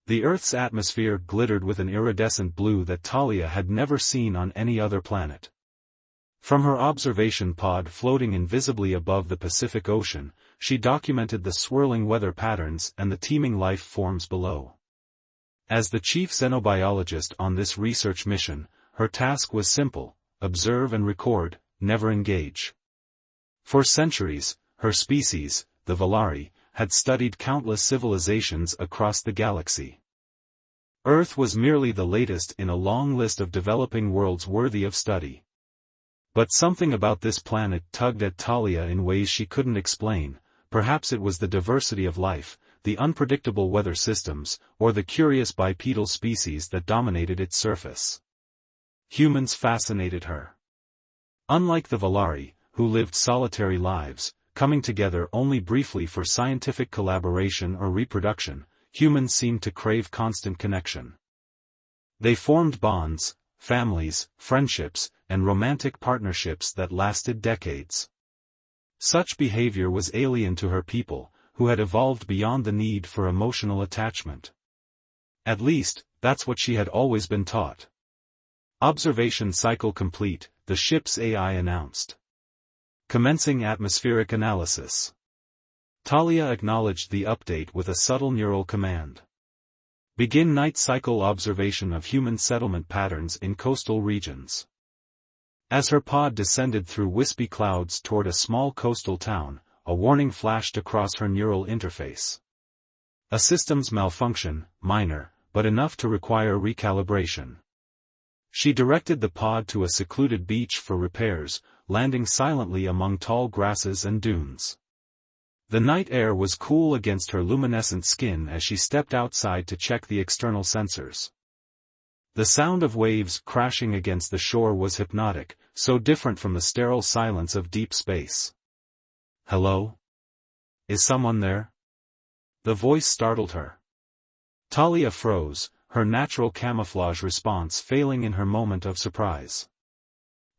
The Earth's atmosphere glittered with an iridescent blue that Talia had never seen on any other planet. From her observation pod floating invisibly above the Pacific Ocean, she documented the swirling weather patterns and the teeming life forms below. As the chief xenobiologist on this research mission, her task was simple: observe and record, never engage. For centuries, her species, the Valari, had studied countless civilizations across the galaxy. Earth was merely the latest in a long list of developing worlds worthy of study. But something about this planet tugged at Talia in ways she couldn't explain. Perhaps it was the diversity of life, the unpredictable weather systems, or the curious bipedal species that dominated its surface. Humans fascinated her. Unlike the Valari, who lived solitary lives, coming together only briefly for scientific collaboration or reproduction, humans seemed to crave constant connection. They formed bonds, families, friendships, and romantic partnerships that lasted decades. Such behavior was alien to her people, who had evolved beyond the need for emotional attachment. At least, that's what she had always been taught. Observation cycle complete, the ship's AI announced. Commencing atmospheric analysis. Talia acknowledged the update with a subtle neural command. Begin night cycle observation of human settlement patterns in coastal regions. As her pod descended through wispy clouds toward a small coastal town, a warning flashed across her neural interface. A system's malfunction, minor, but enough to require recalibration. She directed the pod to a secluded beach for repairs, landing silently among tall grasses and dunes. The night air was cool against her luminescent skin as she stepped outside to check the external sensors. The sound of waves crashing against the shore was hypnotic, so different from the sterile silence of deep space. "Hello? Is someone there?" The voice startled her. Talia froze, her natural camouflage response failing in her moment of surprise.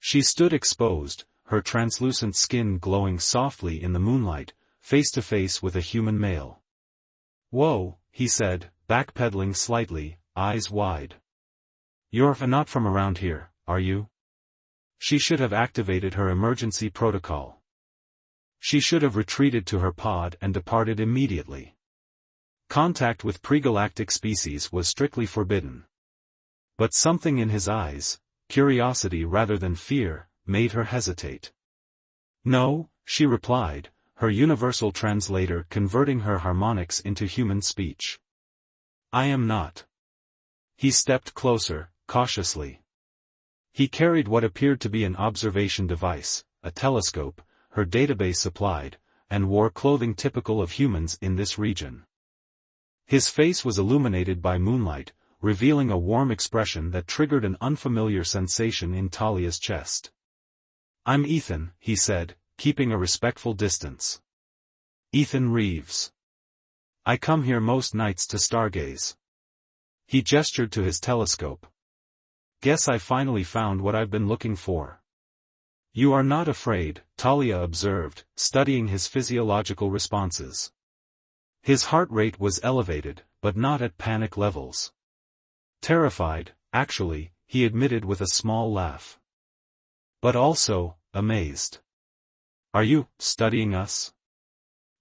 She stood exposed, her translucent skin glowing softly in the moonlight, face to face with a human male. "Whoa," he said, backpedaling slightly, eyes wide. "You're not from around here, are you?" She should have activated her emergency protocol. She should have retreated to her pod and departed immediately. Contact with pregalactic species was strictly forbidden. But something in his eyes, curiosity rather than fear, made her hesitate. "No," she replied, her universal translator converting her harmonics into human speech. "I am not." He stepped closer, cautiously. He carried what appeared to be an observation device, a telescope, her database supplied, and wore clothing typical of humans in this region. His face was illuminated by moonlight, revealing a warm expression that triggered an unfamiliar sensation in Talia's chest. "I'm Ethan," he said, keeping a respectful distance. "Ethan Reeves. I come here most nights to stargaze." He gestured to his telescope. "Guess I finally found what I've been looking for." "You are not afraid," Talia observed, studying his physiological responses. His heart rate was elevated, but not at panic levels. Terrified, actually, he admitted with a small laugh. But also, amazed. "Are you studying us?"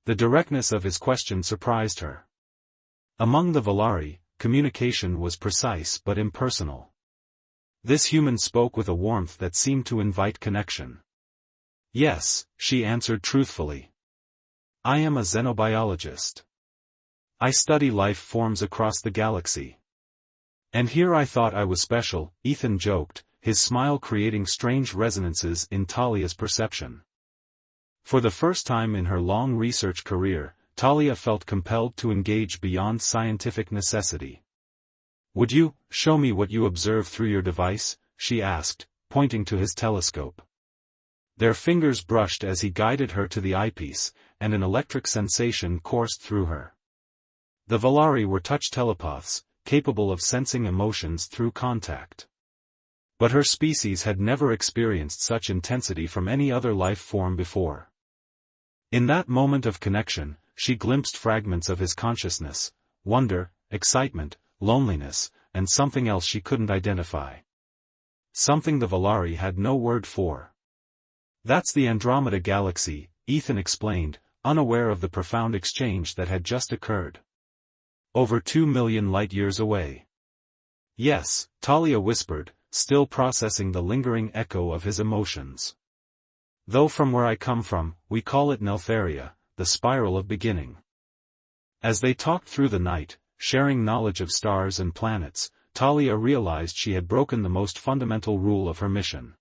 The directness of his question surprised her. Among the Valari, communication was precise but impersonal. This human spoke with a warmth that seemed to invite connection. "Yes," she answered truthfully. "I am a xenobiologist. I study life forms across the galaxy. And here I thought I was special," Ethan joked, his smile creating strange resonances in Talia's perception. For the first time in her long research career, Talia felt compelled to engage beyond scientific necessity. "Would you show me what you observe through your device?" she asked, pointing to his telescope. Their fingers brushed as he guided her to the eyepiece, and an electric sensation coursed through her. The Valari were touch telepaths, capable of sensing emotions through contact. But her species had never experienced such intensity from any other life form before. In that moment of connection, she glimpsed fragments of his consciousness, wonder, excitement, loneliness, and something else she couldn't identify. Something the Valari had no word for. "That's the Andromeda Galaxy," Ethan explained, unaware of the profound exchange that had just occurred. "Over 2 million light-years away." "Yes," Talia whispered, still processing the lingering echo of his emotions. "Though from where I come from, we call it Neltharia, the spiral of beginning." As they talked through the night, sharing knowledge of stars and planets, Talia realized she had broken the most fundamental rule of her mission.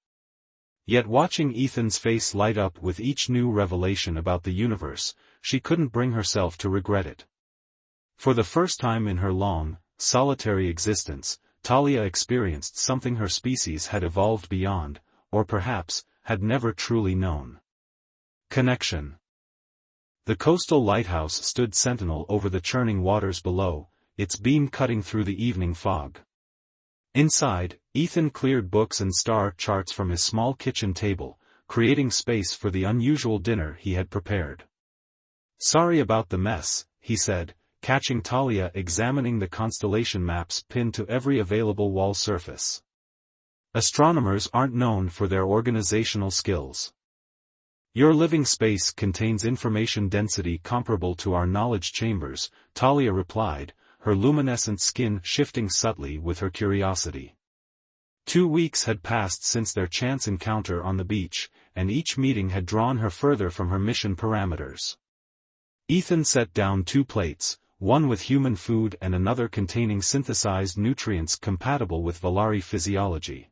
Yet watching Ethan's face light up with each new revelation about the universe, she couldn't bring herself to regret it. For the first time in her long, solitary existence, Talia experienced something her species had evolved beyond, or perhaps, had never truly known. Connection. The coastal lighthouse stood sentinel over the churning waters below, its beam cutting through the evening fog. Inside, Ethan cleared books and star charts from his small kitchen table, creating space for the unusual dinner he had prepared. "Sorry about the mess," he said, catching Talia examining the constellation maps pinned to every available wall surface. "Astronomers aren't known for their organizational skills. Your living space contains information density comparable to our knowledge chambers," Talia replied, her luminescent skin shifting subtly with her curiosity. 2 weeks had passed since their chance encounter on the beach, and each meeting had drawn her further from her mission parameters. Ethan set down 2 plates, one with human food and another containing synthesized nutrients compatible with Valari physiology.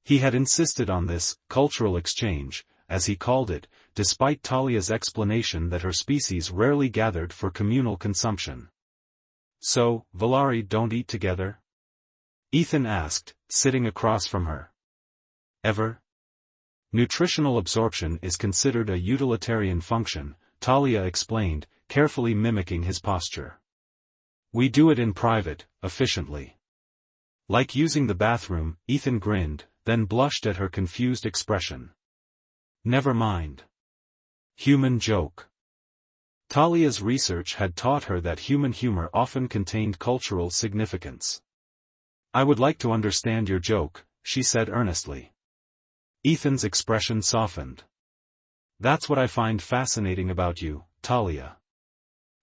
He had insisted on this cultural exchange, as he called it, despite Talia's explanation that her species rarely gathered for communal consumption. "So, Valari don't eat together?" Ethan asked, sitting across from her. "Ever? Nutritional absorption is considered a utilitarian function," Talia explained, carefully mimicking his posture. "We do it in private, efficiently." "Like using the bathroom," Ethan grinned, then blushed at her confused expression. "Never mind. Human joke." Talia's research had taught her that human humor often contained cultural significance. "I would like to understand your joke," she said earnestly. Ethan's expression softened. "That's what I find fascinating about you, Talia.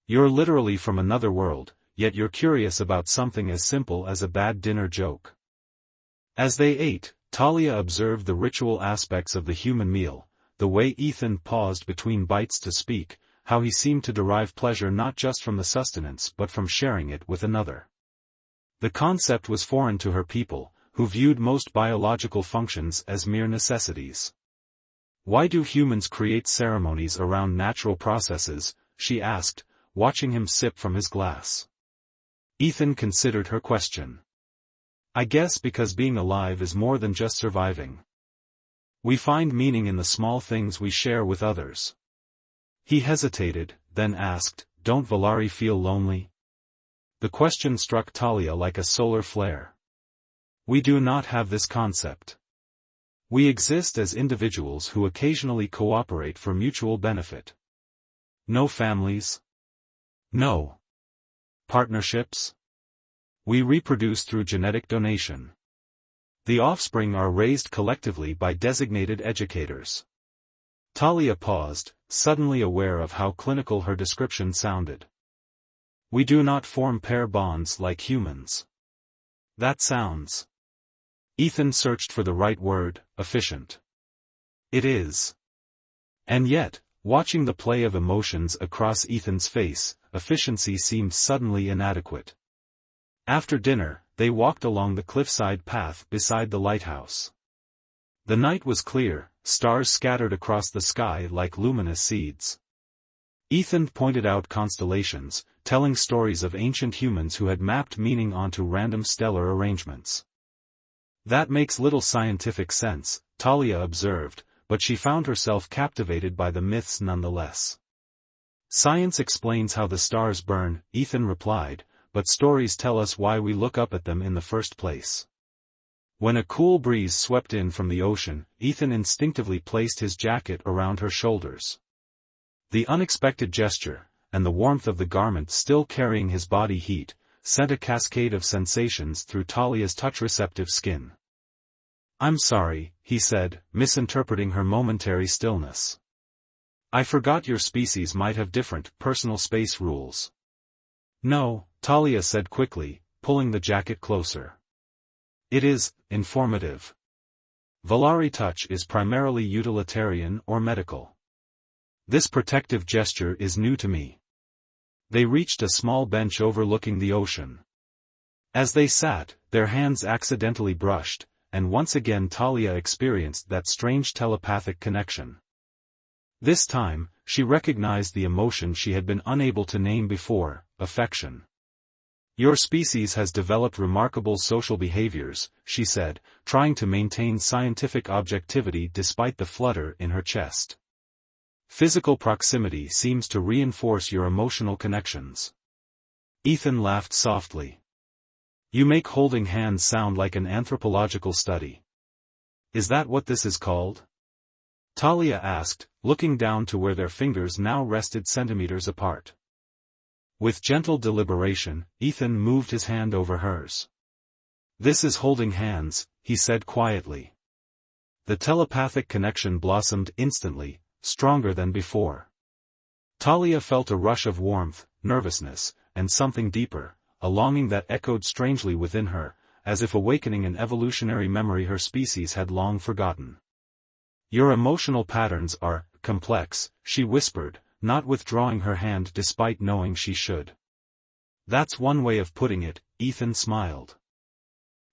You're literally from another world, yet you're curious about something as simple as a bad dinner joke." As they ate, Talia observed the ritual aspects of the human meal, the way Ethan paused between bites to speak, how he seemed to derive pleasure not just from the sustenance but from sharing it with another. The concept was foreign to her people, who viewed most biological functions as mere necessities. "Why do humans create ceremonies around natural processes?" she asked, watching him sip from his glass. Ethan considered her question. "I guess because being alive is more than just surviving. We find meaning in the small things we share with others." He hesitated, then asked, "Don't Valari feel lonely?" The question struck Talia like a solar flare. "We do not have this concept. We exist as individuals who occasionally cooperate for mutual benefit. No families. No partnerships. We reproduce through genetic donation. The offspring are raised collectively by designated educators." Talia paused, suddenly aware of how clinical her description sounded. "We do not form pair bonds like humans." That sounds. Ethan searched for the right word, efficient. It is. And yet, watching the play of emotions across Ethan's face, efficiency seemed suddenly inadequate. After dinner, they walked along the cliffside path beside the lighthouse. The night was clear, stars scattered across the sky like luminous seeds. Ethan pointed out constellations, telling stories of ancient humans who had mapped meaning onto random stellar arrangements. "That makes little scientific sense," Talia observed, but she found herself captivated by the myths nonetheless. "Science explains how the stars burn," Ethan replied, "but stories tell us why we look up at them in the first place." When a cool breeze swept in from the ocean, Ethan instinctively placed his jacket around her shoulders. The unexpected gesture, and the warmth of the garment still carrying his body heat, sent a cascade of sensations through Talia's touch-receptive skin. "I'm sorry," he said, misinterpreting her momentary stillness. "I forgot your species might have different, personal space rules." "No," Talia said quickly, pulling the jacket closer. "It is informative. Valari touch is primarily utilitarian or medical. This protective gesture is new to me." They reached a small bench overlooking the ocean. As they sat, their hands accidentally brushed, and once again Talia experienced that strange telepathic connection. This time, she recognized the emotion she had been unable to name before: affection. "Your species has developed remarkable social behaviors," she said, trying to maintain scientific objectivity despite the flutter in her chest. "Physical proximity seems to reinforce your emotional connections." Ethan laughed softly. "You make holding hands sound like an anthropological study." "Is that what this is called?" Talia asked, looking down to where their fingers now rested centimeters apart. With gentle deliberation, Ethan moved his hand over hers. "This is holding hands," he said quietly. The telepathic connection blossomed instantly, stronger than before. Talia felt a rush of warmth, nervousness, and something deeper, a longing that echoed strangely within her, as if awakening an evolutionary memory her species had long forgotten. "Your emotional patterns are complex," she whispered, not withdrawing her hand despite knowing she should. "That's one way of putting it," Ethan smiled.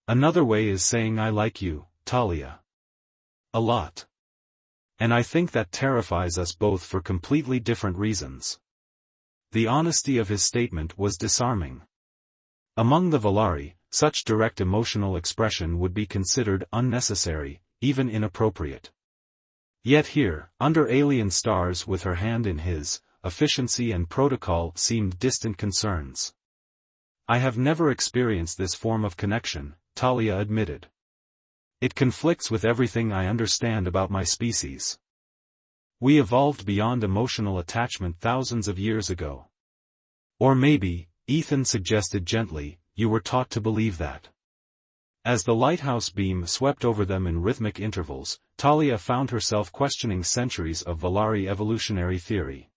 "Another way is saying I like you, Talia. A lot. And I think that terrifies us both for completely different reasons." The honesty of his statement was disarming. Among the Valari, such direct emotional expression would be considered unnecessary, even inappropriate. Yet here, under alien stars with her hand in his, efficiency and protocol seemed distant concerns. "I have never experienced this form of connection," Talia admitted. "It conflicts with everything I understand about my species. We evolved beyond emotional attachment thousands of years ago." "Or maybe," Ethan suggested gently, "you were taught to believe that." As the lighthouse beam swept over them in rhythmic intervals, Talia found herself questioning centuries of Valari evolutionary theory.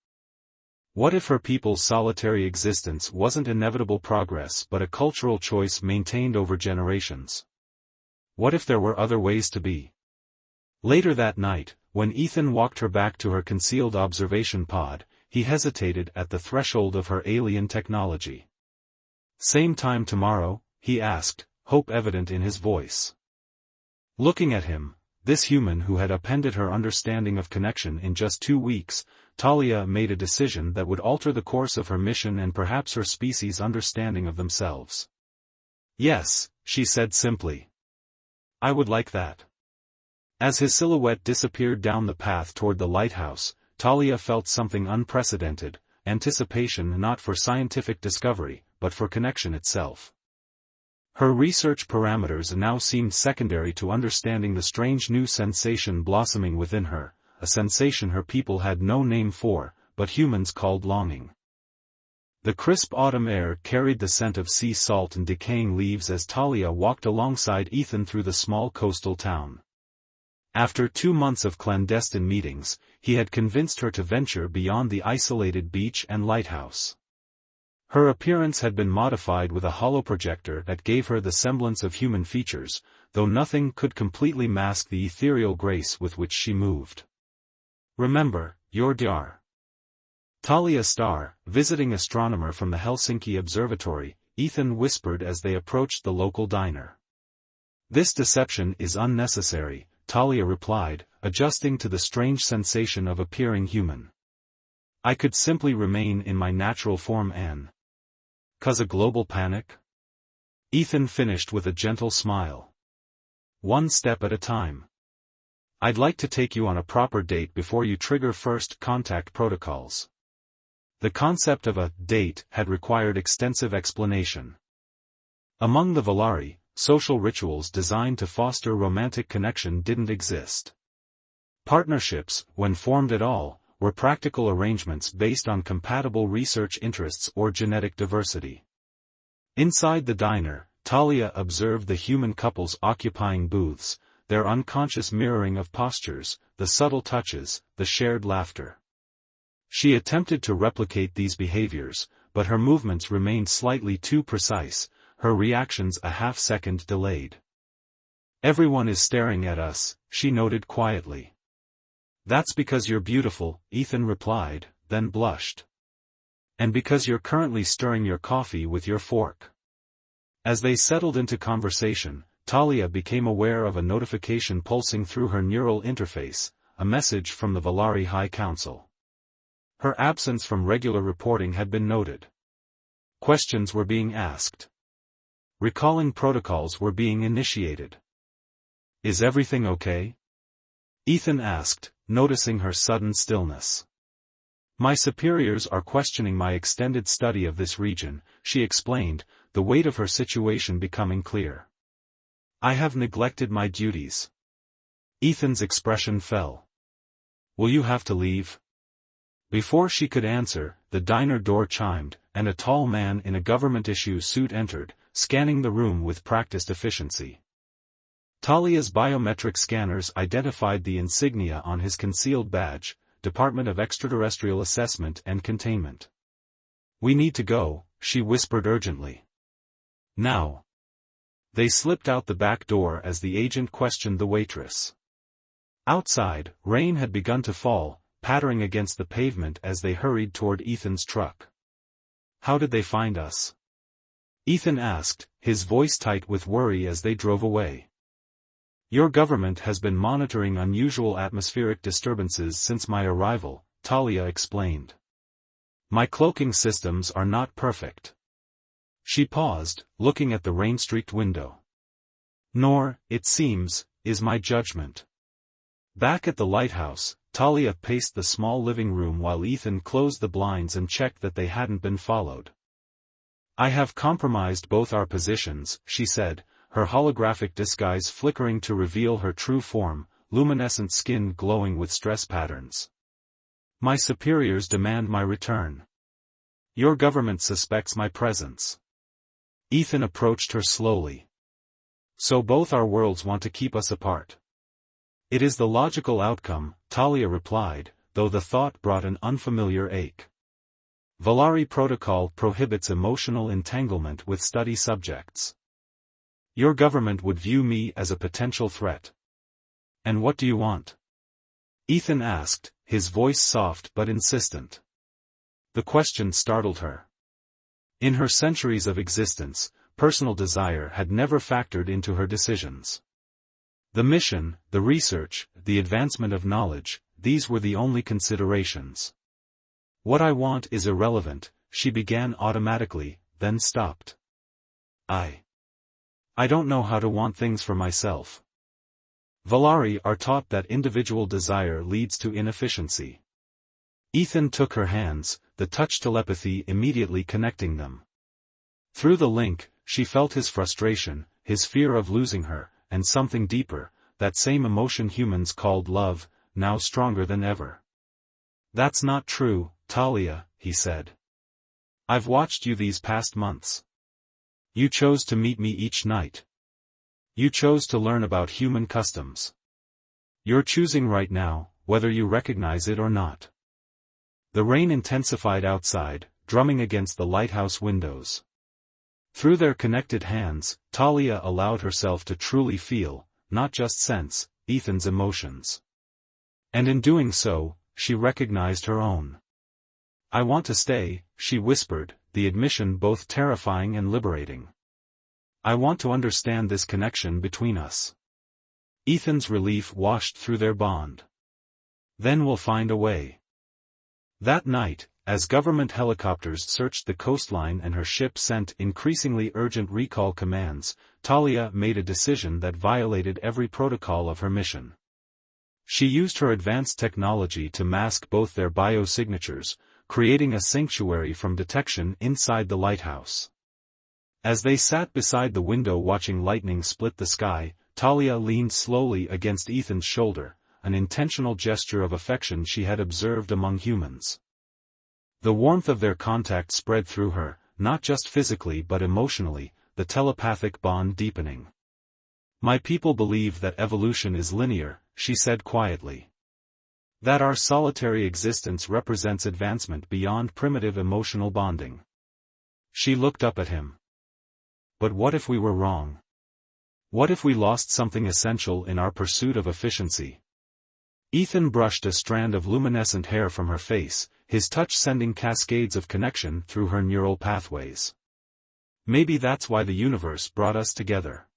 What if her people's solitary existence wasn't inevitable progress but a cultural choice maintained over generations? What if there were other ways to be? Later that night, when Ethan walked her back to her concealed observation pod, he hesitated at the threshold of her alien technology. "Same time tomorrow?" he asked, hope evident in his voice. Looking at him, this human who had upended her understanding of connection in just 2 weeks, Talia made a decision that would alter the course of her mission and perhaps her species' understanding of themselves. "Yes," she said simply. "I would like that." As his silhouette disappeared down the path toward the lighthouse, Talia felt something unprecedented, anticipation not for scientific discovery, but for connection itself. Her research parameters now seemed secondary to understanding the strange new sensation blossoming within her, a sensation her people had no name for, but humans called longing. The crisp autumn air carried the scent of sea salt and decaying leaves as Talia walked alongside Ethan through the small coastal town. After 2 months of clandestine meetings, he had convinced her to venture beyond the isolated beach and lighthouse. Her appearance had been modified with a holoprojector that gave her the semblance of human features, though nothing could completely mask the ethereal grace with which she moved. "Remember, you're Dr. Talia Star, visiting astronomer from the Helsinki Observatory," Ethan whispered as they approached the local diner. "This deception is unnecessary," Talia replied, adjusting to the strange sensation of appearing human. "I could simply remain in my natural form and—" "'Cause a global panic?" Ethan finished with a gentle smile. "One step at a time. I'd like to take you on a proper date before you trigger first contact protocols." The concept of a date had required extensive explanation. Among the Valari, social rituals designed to foster romantic connection didn't exist. Partnerships, when formed at all, were practical arrangements based on compatible research interests or genetic diversity. Inside the diner, Talia observed the human couples occupying booths, their unconscious mirroring of postures, the subtle touches, the shared laughter. She attempted to replicate these behaviors, but her movements remained slightly too precise, her reactions a half-second delayed. "Everyone is staring at us," she noted quietly. "That's because you're beautiful," Ethan replied, then blushed. "And because you're currently stirring your coffee with your fork." As they settled into conversation, Talia became aware of a notification pulsing through her neural interface, a message from the Valari High Council. Her absence from regular reporting had been noted. Questions were being asked. Recalling protocols were being initiated. "Is everything okay?" Ethan asked, noticing her sudden stillness. "My superiors are questioning my extended study of this region," she explained, the weight of her situation becoming clear. "I have neglected my duties." Ethan's expression fell. "Will you have to leave?" Before she could answer, the diner door chimed, and a tall man in a government-issue suit entered, scanning the room with practiced efficiency. Talia's biometric scanners identified the insignia on his concealed badge, Department of Extraterrestrial Assessment and Containment. "We need to go," she whispered urgently. "Now." They slipped out the back door as the agent questioned the waitress. Outside, rain had begun to fall, pattering against the pavement as they hurried toward Ethan's truck. "How did they find us?" Ethan asked, his voice tight with worry as they drove away. "Your government has been monitoring unusual atmospheric disturbances since my arrival," Talia explained. "My cloaking systems are not perfect." She paused, looking at the rain-streaked window. "Nor, it seems, is my judgment." Back at the lighthouse, Talia paced the small living room while Ethan closed the blinds and checked that they hadn't been followed. "I have compromised both our positions," she said, her holographic disguise flickering to reveal her true form, luminescent skin glowing with stress patterns. "My superiors demand my return. Your government suspects my presence." Ethan approached her slowly. "So both our worlds want to keep us apart." "It is the logical outcome," Talia replied, though the thought brought an unfamiliar ache. "Valari protocol prohibits emotional entanglement with study subjects. Your government would view me as a potential threat." "And what do you want?" Ethan asked, his voice soft but insistent. The question startled her. In her centuries of existence, personal desire had never factored into her decisions. The mission, the research, the advancement of knowledge, these were the only considerations. "What I want is irrelevant," she began automatically, then stopped. I don't know how to want things for myself." Valari are taught that individual desire leads to inefficiency. Ethan took her hands, the touch telepathy immediately connecting them. Through the link, she felt his frustration, his fear of losing her, and something deeper, that same emotion humans called love, now stronger than ever. "That's not true, Talia," he said. "I've watched you these past months. You chose to meet me each night. You chose to learn about human customs. You're choosing right now, whether you recognize it or not." The rain intensified outside, drumming against the lighthouse windows. Through their connected hands, Talia allowed herself to truly feel, not just sense, Ethan's emotions. And in doing so, she recognized her own. "I want to stay," she whispered, the admission both terrifying and liberating. "I want to understand this connection between us." Ethan's relief washed through their bond. "Then we'll find a way." That night, as government helicopters searched the coastline and her ship sent increasingly urgent recall commands, Talia made a decision that violated every protocol of her mission. She used her advanced technology to mask both their biosignatures, creating a sanctuary from detection inside the lighthouse. As they sat beside the window watching lightning split the sky, Talia leaned slowly against Ethan's shoulder, an intentional gesture of affection she had observed among humans. The warmth of their contact spread through her, not just physically but emotionally, the telepathic bond deepening. My people believe that evolution is linear, she said quietly. That our solitary existence represents advancement beyond primitive emotional bonding. She looked up at him. But what if we were wrong? What if we lost something essential in our pursuit of efficiency? Ethan brushed a strand of luminescent hair from her face, his touch sending cascades of connection through her neural pathways. Maybe that's why the universe brought us together.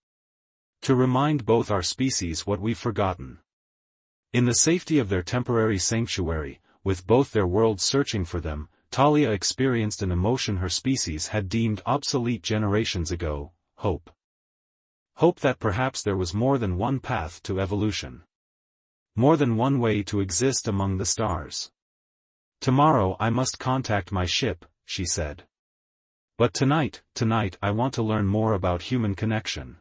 To remind both our species what we've forgotten. In the safety of their temporary sanctuary, with both their worlds searching for them, Talia experienced an emotion her species had deemed obsolete generations ago: hope. Hope that perhaps there was more than one path to evolution. More than one way to exist among the stars. Tomorrow I must contact my ship, she said. But tonight I want to learn more about human connection.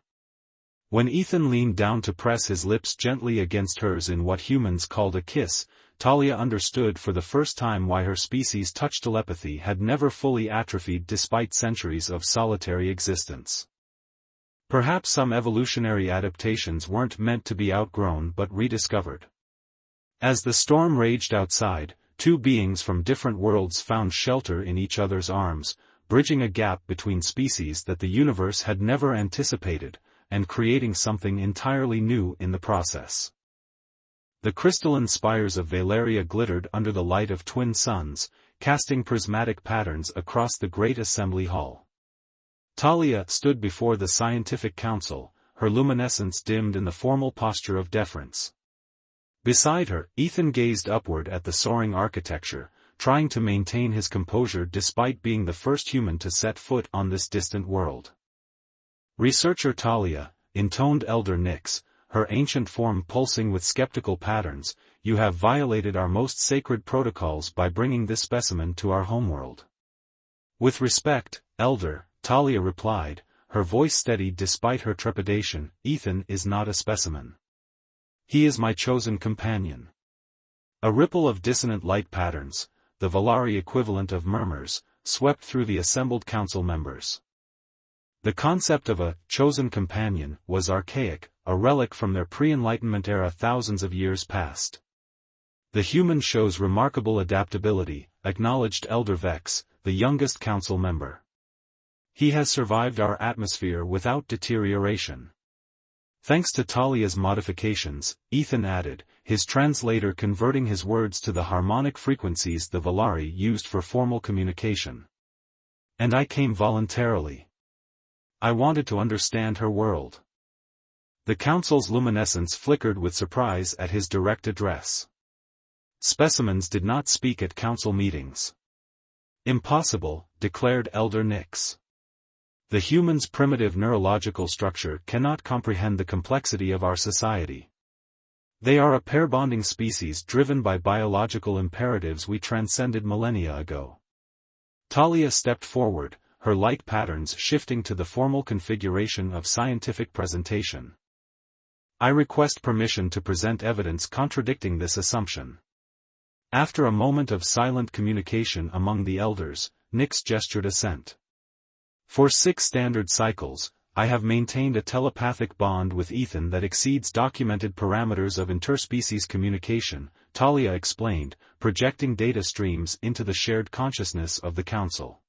When Ethan leaned down to press his lips gently against hers in what humans called a kiss, Talia understood for the first time why her species' touch telepathy had never fully atrophied despite centuries of solitary existence. Perhaps some evolutionary adaptations weren't meant to be outgrown but rediscovered. As the storm raged outside, two beings from different worlds found shelter in each other's arms, bridging a gap between species that the universe had never anticipated, and creating something entirely new in the process. The crystalline spires of Valeria glittered under the light of twin suns, casting prismatic patterns across the great assembly hall. Talia stood before the scientific council, her luminescence dimmed in the formal posture of deference. Beside her, Ethan gazed upward at the soaring architecture, trying to maintain his composure despite being the first human to set foot on this distant world. Researcher Talia, intoned Elder Nyx, her ancient form pulsing with skeptical patterns, you have violated our most sacred protocols by bringing this specimen to our homeworld. With respect, Elder, Talia replied, her voice steady despite her trepidation, Ethan is not a specimen. He is my chosen companion. A ripple of dissonant light patterns, the Valari equivalent of murmurs, swept through the assembled council members. The concept of a chosen companion was archaic, a relic from their pre-Enlightenment era thousands of years past. The human shows remarkable adaptability, acknowledged Elder Vex, the youngest council member. He has survived our atmosphere without deterioration. Thanks to Talia's modifications, Ethan added, his translator converting his words to the harmonic frequencies the Valari used for formal communication. And I came voluntarily. I wanted to understand her world. The council's luminescence flickered with surprise at his direct address. Specimens did not speak at council meetings. Impossible, declared Elder Nyx. The human's primitive neurological structure cannot comprehend the complexity of our society. They are a pair-bonding species driven by biological imperatives we transcended millennia ago. Talia stepped forward, her light patterns shifting to the formal configuration of scientific presentation. I request permission to present evidence contradicting this assumption. After a moment of silent communication among the elders, Nyx gestured assent. For 6 standard cycles, I have maintained a telepathic bond with Ethan that exceeds documented parameters of interspecies communication, Talia explained, projecting data streams into the shared consciousness of the council.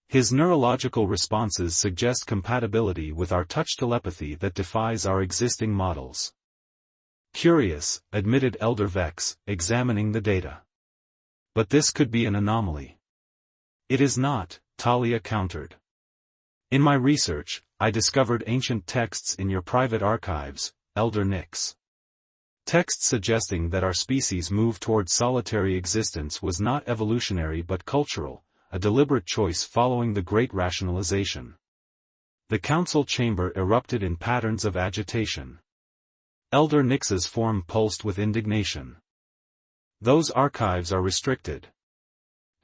His neurological responses suggest compatibility with our touch telepathy that defies our existing models. Curious, admitted Elder Vex, examining the data. But this could be an anomaly. It is not, Talia countered. In my research, I discovered ancient texts in your private archives, Elder Nyx. Texts suggesting that our species' move toward solitary existence was not evolutionary but cultural, a deliberate choice following the Great Rationalization. The council chamber erupted in patterns of agitation. Elder Nyx's form pulsed with indignation. Those archives are restricted.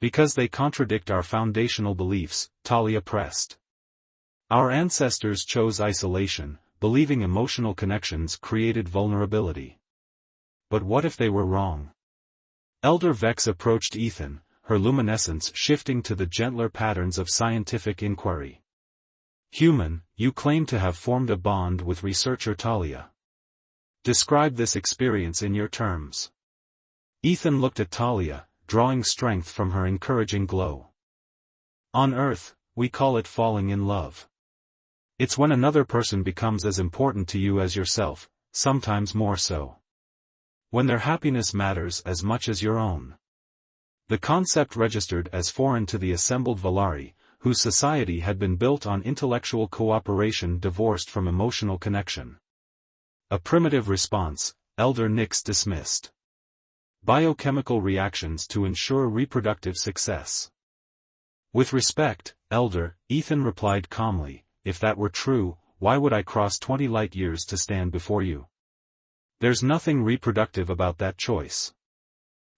Because they contradict our foundational beliefs, Talia pressed. Our ancestors chose isolation, believing emotional connections created vulnerability. But what if they were wrong? Elder Vex approached Ethan, her luminescence shifting to the gentler patterns of scientific inquiry. Human, you claim to have formed a bond with researcher Talia. Describe this experience in your terms. Ethan looked at Talia, drawing strength from her encouraging glow. On Earth, we call it falling in love. It's when another person becomes as important to you as yourself, sometimes more so. When their happiness matters as much as your own. The concept registered as foreign to the assembled Valari, whose society had been built on intellectual cooperation divorced from emotional connection. A primitive response, Elder Nix dismissed. Biochemical reactions to ensure reproductive success. With respect, Elder, Ethan replied calmly, if that were true, why would I cross 20 light-years to stand before you? There's nothing reproductive about that choice.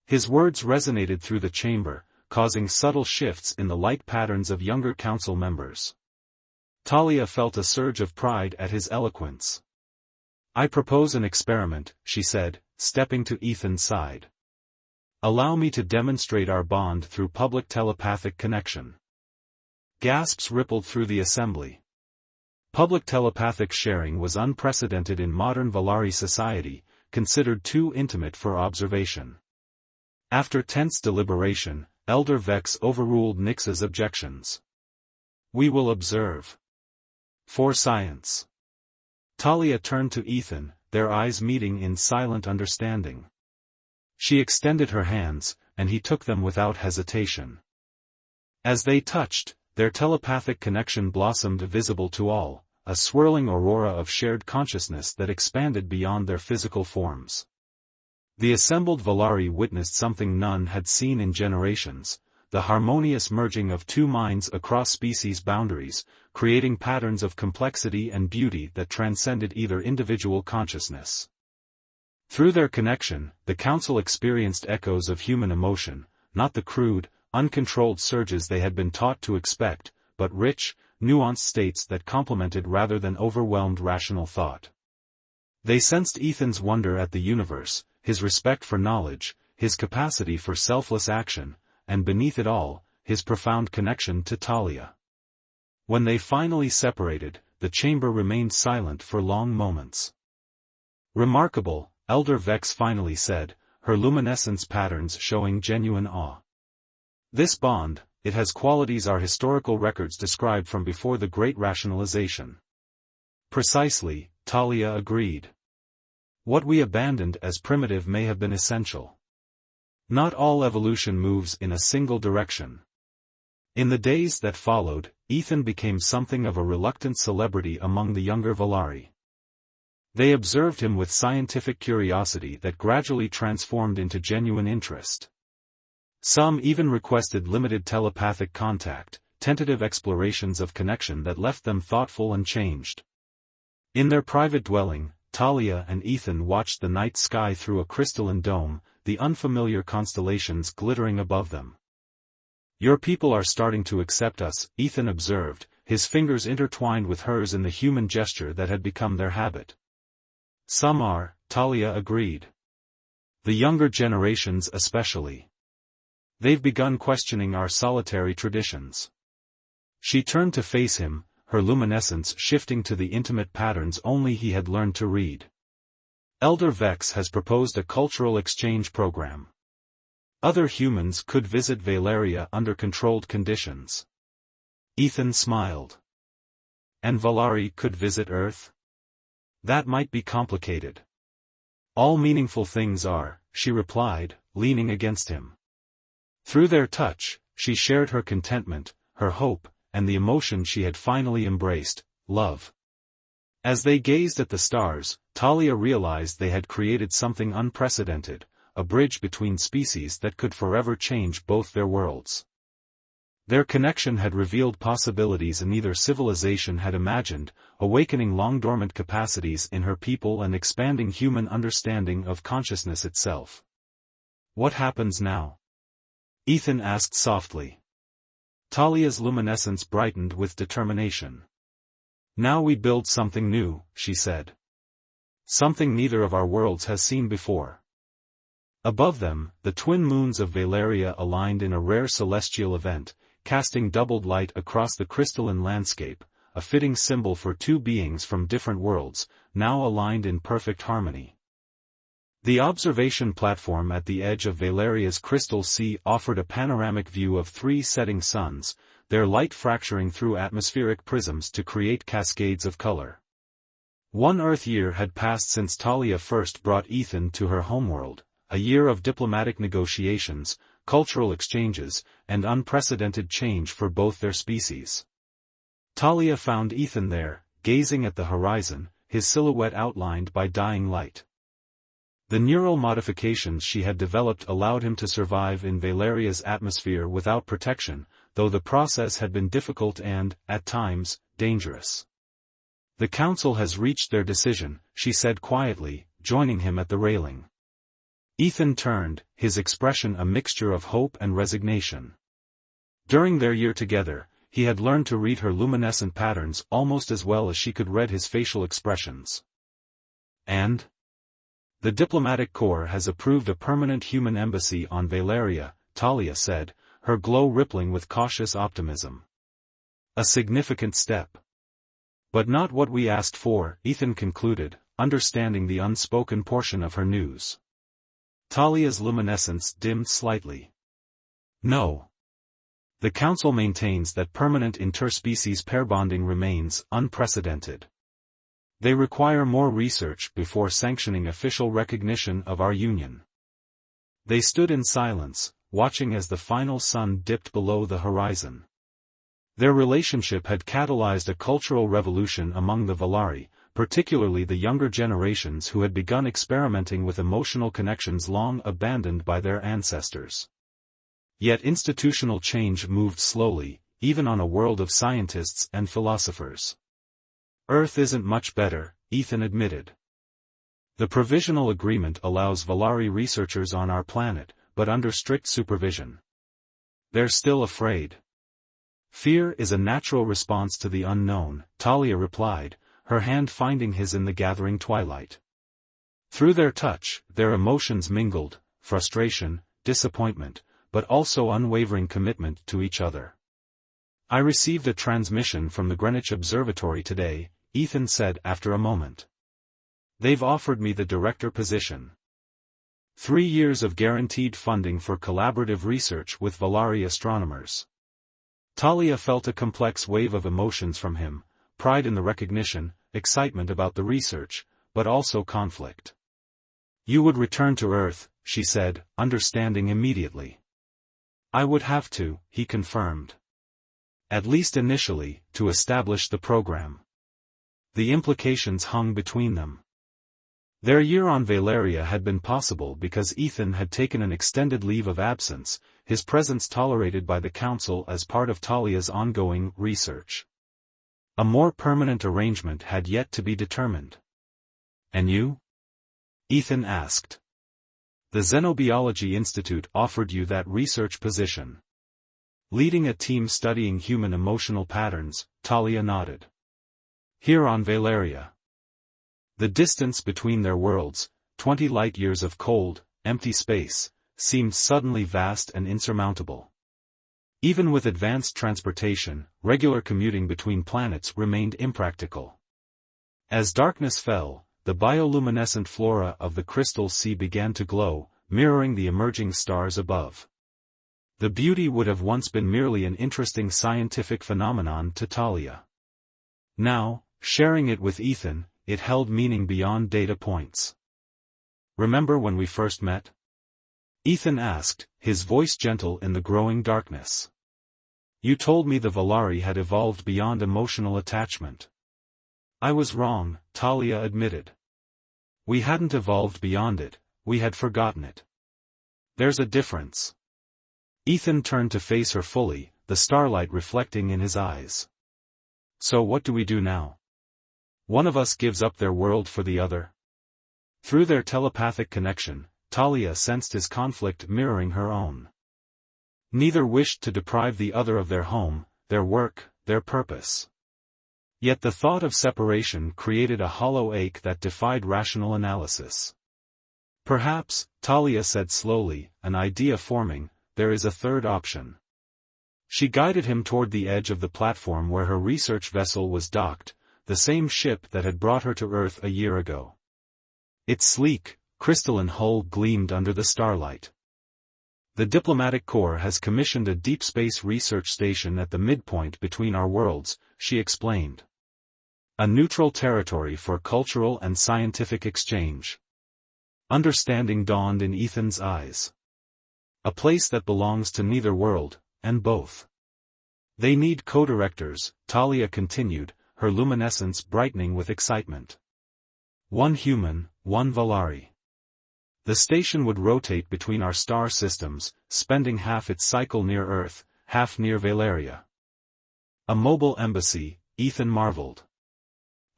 His words resonated through the chamber, causing subtle shifts in the light patterns of younger council members. Talia felt a surge of pride at his eloquence. I propose an experiment, she said, stepping to Ethan's side. Allow me to demonstrate our bond through public telepathic connection. Gasps rippled through the assembly. Public telepathic sharing was unprecedented in modern Valari society, considered too intimate for observation. After tense deliberation, Elder Vex overruled Nix's objections. We will observe. For science. Talia turned to Ethan, their eyes meeting in silent understanding. She extended her hands, and he took them without hesitation. As they touched, their telepathic connection blossomed visible to all, a swirling aurora of shared consciousness that expanded beyond their physical forms. The assembled Valari witnessed something none had seen in generations, the harmonious merging of two minds across species boundaries, creating patterns of complexity and beauty that transcended either individual consciousness. Through their connection, the council experienced echoes of human emotion, not the crude, uncontrolled surges they had been taught to expect, but rich, nuanced states that complemented rather than overwhelmed rational thought. They sensed Ethan's wonder at the universe, his respect for knowledge, his capacity for selfless action, and beneath it all, his profound connection to Talia. When they finally separated, the chamber remained silent for long moments. Remarkable, Elder Vex finally said, her luminescence patterns showing genuine awe. This bond, it has qualities our historical records describe from before the Great Rationalization. Precisely, Talia agreed. What we abandoned as primitive may have been essential. Not all evolution moves in a single direction. In the days that followed, Ethan became something of a reluctant celebrity among the younger Valari. They observed him with scientific curiosity that gradually transformed into genuine interest. Some even requested limited telepathic contact, tentative explorations of connection that left them thoughtful and changed. In their private dwelling, Talia and Ethan watched the night sky through a crystalline dome, the unfamiliar constellations glittering above them. Your people are starting to accept us, Ethan observed, his fingers intertwined with hers in the human gesture that had become their habit. Some are, Talia agreed. The younger generations especially. They've begun questioning our solitary traditions. She turned to face him, her luminescence shifting to the intimate patterns only he had learned to read. Elder Vex has proposed a cultural exchange program. Other humans could visit Valeria under controlled conditions. Ethan smiled. And Valari could visit Earth? That might be complicated. All meaningful things are, she replied, leaning against him. Through their touch, she shared her contentment, her hope, and the emotion she had finally embraced, love. As they gazed at the stars, Talia realized they had created something unprecedented, a bridge between species that could forever change both their worlds. Their connection had revealed possibilities neither civilization had imagined, awakening long-dormant capacities in her people and expanding human understanding of consciousness itself. What happens now? Ethan asked softly. Talia's luminescence brightened with determination. Now we build something new, she said. Something neither of our worlds has seen before. Above them, the twin moons of Valeria aligned in a rare celestial event, casting doubled light across the crystalline landscape, a fitting symbol for two beings from different worlds, now aligned in perfect harmony. The observation platform at the edge of Valeria's crystal sea offered a panoramic view of three setting suns, their light fracturing through atmospheric prisms to create cascades of color. 1 Earth year had passed since Talia first brought Ethan to her homeworld, a year of diplomatic negotiations, cultural exchanges, and unprecedented change for both their species. Talia found Ethan there, gazing at the horizon, his silhouette outlined by dying light. The neural modifications she had developed allowed him to survive in Valeria's atmosphere without protection, though the process had been difficult and, at times, dangerous. "The Council has reached their decision," she said quietly, joining him at the railing. Ethan turned, his expression a mixture of hope and resignation. During their year together, he had learned to read her luminescent patterns almost as well as she could read his facial expressions. "And? The Diplomatic Corps has approved a permanent human embassy on Valeria," Talia said, her glow rippling with cautious optimism. "A significant step. But not what we asked for," Ethan concluded, understanding the unspoken portion of her news. Talia's luminescence dimmed slightly. "No. The Council maintains that permanent interspecies pair bonding remains unprecedented. They require more research before sanctioning official recognition of our union." They stood in silence, watching as the final sun dipped below the horizon. Their relationship had catalyzed a cultural revolution among the Valari, particularly the younger generations who had begun experimenting with emotional connections long abandoned by their ancestors. Yet institutional change moved slowly, even on a world of scientists and philosophers. "Earth isn't much better," Ethan admitted. "The provisional agreement allows Valari researchers on our planet, but under strict supervision. They're still afraid." "Fear is a natural response to the unknown," Talia replied, her hand finding his in the gathering twilight. Through their touch, their emotions mingled, frustration, disappointment, but also unwavering commitment to each other. "I received a transmission from the Greenwich Observatory today," Ethan said after a moment. "They've offered me the director position. 3 years of guaranteed funding for collaborative research with Valari astronomers." Talia felt a complex wave of emotions from him, pride in the recognition, excitement about the research, but also conflict. "You would return to Earth," she said, understanding immediately. "I would have to," he confirmed. "At least initially, to establish the program." The implications hung between them. Their year on Valeria had been possible because Ethan had taken an extended leave of absence, his presence tolerated by the Council as part of Talia's ongoing research. A more permanent arrangement had yet to be determined. "And you?" Ethan asked. "The Xenobiology Institute offered you that research position." "Leading a team studying human emotional patterns," Talia nodded. "Here on Valeria." The distance between their worlds, 20 light-years of cold, empty space, seemed suddenly vast and insurmountable. Even with advanced transportation, regular commuting between planets remained impractical. As darkness fell, the bioluminescent flora of the crystal sea began to glow, mirroring the emerging stars above. The beauty would have once been merely an interesting scientific phenomenon to Talia. Now, sharing it with Ethan, it held meaning beyond data points. "Remember when we first met?" Ethan asked, his voice gentle in the growing darkness. "You told me the Valari had evolved beyond emotional attachment." "I was wrong," Talia admitted. "We hadn't evolved beyond it, we had forgotten it. There's a difference." Ethan turned to face her fully, the starlight reflecting in his eyes. "So what do we do now? One of us gives up their world for the other?" Through their telepathic connection, Talia sensed his conflict mirroring her own. Neither wished to deprive the other of their home, their work, their purpose. Yet the thought of separation created a hollow ache that defied rational analysis. Perhaps, Talia said slowly, an idea forming, there is a third option. She guided him toward the edge of the platform where her research vessel was docked, the same ship that had brought her to Earth a year ago. Its sleek, crystalline hull gleamed under the starlight. The diplomatic corps has commissioned a deep space research station at the midpoint between our worlds, she explained. A neutral territory for cultural and scientific exchange. Understanding dawned in Ethan's eyes. A place that belongs to neither world, and both. They need co-directors, Talia continued, her luminescence brightening with excitement. One human, one Valari. The station would rotate between our star systems, spending half its cycle near Earth, half near Valeria. A mobile embassy, Ethan marveled.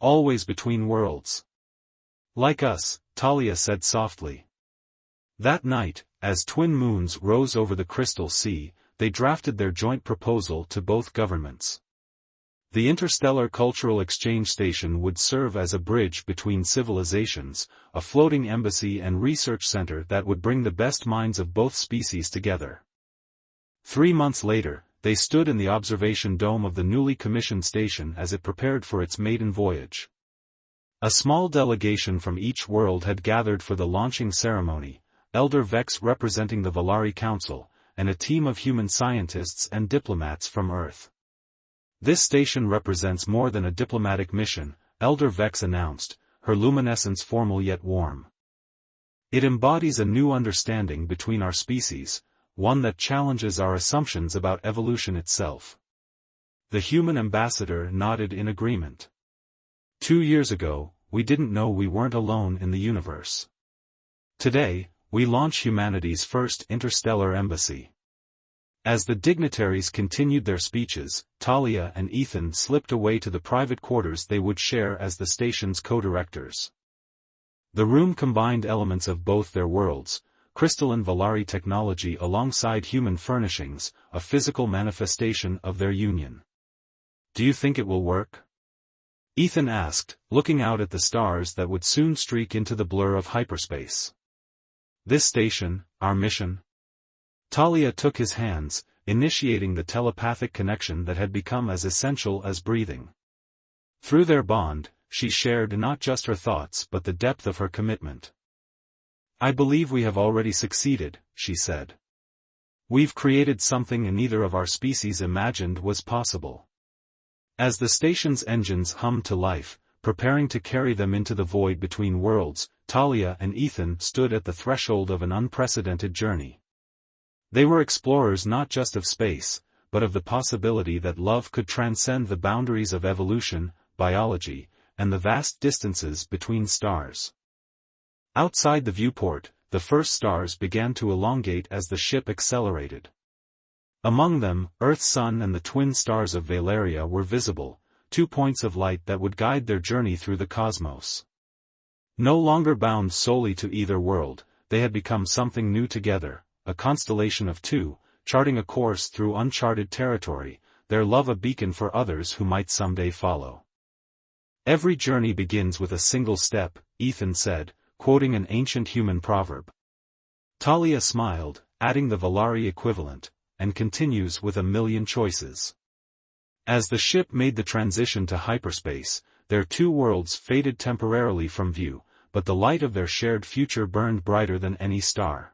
Always between worlds. Like us, Talia said softly. That night, as twin moons rose over the crystal sea, they drafted their joint proposal to both governments. The Interstellar Cultural Exchange Station would serve as a bridge between civilizations, a floating embassy and research center that would bring the best minds of both species together. 3 months later, they stood in the observation dome of the newly commissioned station as it prepared for its maiden voyage. A small delegation from each world had gathered for the launching ceremony, Elder Vex representing the Valari Council, and a team of human scientists and diplomats from Earth. This station represents more than a diplomatic mission, Elder Vex announced, her luminescence formal yet warm. It embodies a new understanding between our species, one that challenges our assumptions about evolution itself. The human ambassador nodded in agreement. 2 years ago, we didn't know we weren't alone in the universe. Today, we launch humanity's first interstellar embassy. As the dignitaries continued their speeches, Talia and Ethan slipped away to the private quarters they would share as the station's co-directors. The room combined elements of both their worlds, crystalline Valari technology alongside human furnishings, a physical manifestation of their union. Do you think it will work? Ethan asked, looking out at the stars that would soon streak into the blur of hyperspace. This station, our mission? Talia took his hands, initiating the telepathic connection that had become as essential as breathing. Through their bond, she shared not just her thoughts but the depth of her commitment. I believe we have already succeeded, she said. We've created something neither of our species imagined was possible. As the station's engines hummed to life, preparing to carry them into the void between worlds, Talia and Ethan stood at the threshold of an unprecedented journey. They were explorers not just of space, but of the possibility that love could transcend the boundaries of evolution, biology, and the vast distances between stars. Outside the viewport, the first stars began to elongate as the ship accelerated. Among them, Earth's sun and the twin stars of Valeria were visible, 2 points of light that would guide their journey through the cosmos. No longer bound solely to either world, they had become something new together. A constellation of two, charting a course through uncharted territory, their love a beacon for others who might someday follow. Every journey begins with a single step, Ethan said, quoting an ancient human proverb. Talia smiled, adding the Valari equivalent, and continues with a million choices. As the ship made the transition to hyperspace, their two worlds faded temporarily from view, but the light of their shared future burned brighter than any star.